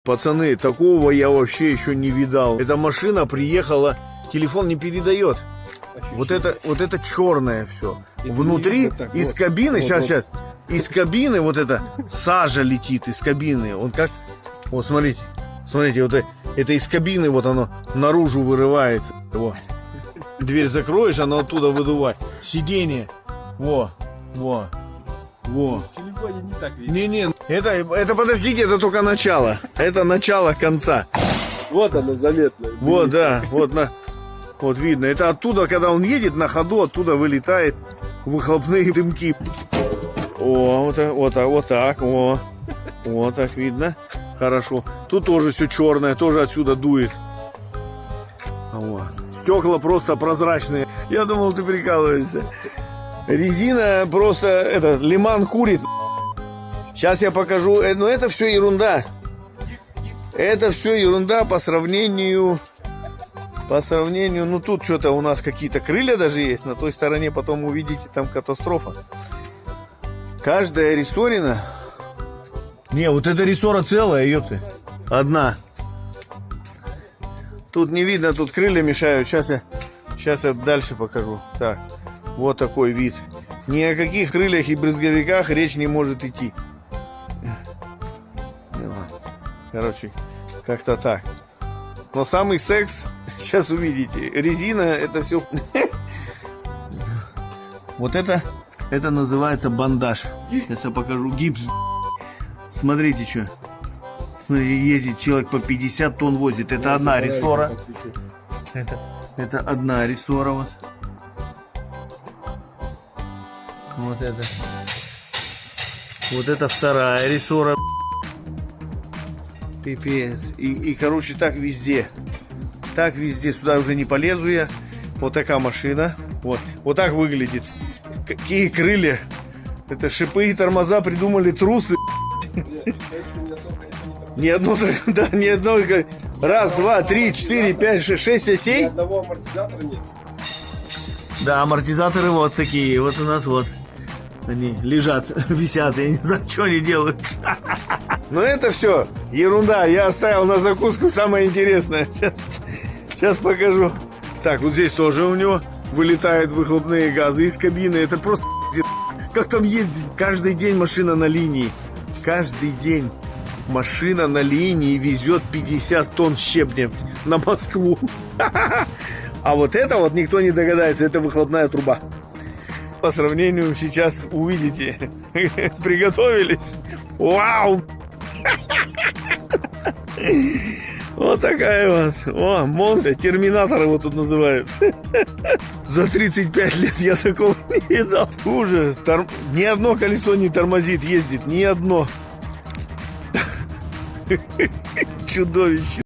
Пацаны, такого я вообще еще не видал. Эта машина приехала, телефон не передает. Вот это черное все. Внутри, так, из вот. кабины, Вот, сейчас, из кабины вот эта сажа летит, из кабины. Он как, вот смотрите, вот это из кабины, вот оно наружу вырывается. Во. Дверь закроешь, она оттуда выдувает. Сиденье, во. В телефоне не так видно. Не, это подождите, это только начало. Это начало конца. Вот оно заметно. Вот, да, вот видно. Это оттуда, когда он едет на ходу, оттуда вылетает выхлопные дымки. О, вот так, вот так видно. Хорошо. Тут тоже все черное, тоже отсюда дует. О, стекла просто прозрачные. Я думал, ты прикалываешься. Резина просто, лиман курит. Сейчас я покажу. Но это все ерунда. Это все ерунда по сравнению, ну тут что-то у нас какие-то крылья даже есть. На той стороне потом увидите, там катастрофа. Каждая рессорина. Не, вот эта рессора целая, ёпты. Одна. Тут не видно, тут крылья мешают. Сейчас я дальше покажу. Так, вот такой вид. Ни о каких крыльях и брызговиках речь не может идти. Короче, как-то так. Но самый секс, сейчас увидите. Резина, это все. Вот это называется бандаж. Сейчас я покажу. Гипс. Смотрите, что. Смотрите, ездит человек по 50 тонн возит. Это одна рессора. Это одна рессора. Вот это. Вот это вторая рессора. Пипец. И короче, так везде. Так везде. Сюда уже не полезу я. Вот такая машина. Вот так выглядит. Какие крылья. Это шипы и тормоза придумали трусы. Ни одно, да, ни одно. Раз, два, три, четыре, пять, шесть осей. Ни одного амортизатора нет. Да, амортизаторы вот такие. Вот у нас вот. Они лежат, висят. Я не знаю, что они делают. Но это все ерунда. Я оставил на закуску самое интересное. Сейчас покажу. Так, вот здесь тоже у него вылетают выхлопные газы из кабины. Это просто как там ездить. Каждый день машина на линии. Каждый день машина на линии везет 50 тонн щебня на Москву. А вот это вот никто не догадается. Это выхлопная труба. По сравнению сейчас увидите. Приготовились. Вау! Вот такая вот. О, монстр. Терминатор его тут называют. За 35 лет я такого не видал. Ужас. Ни одно колесо не тормозит, ездит. Ни одно. Чудовище.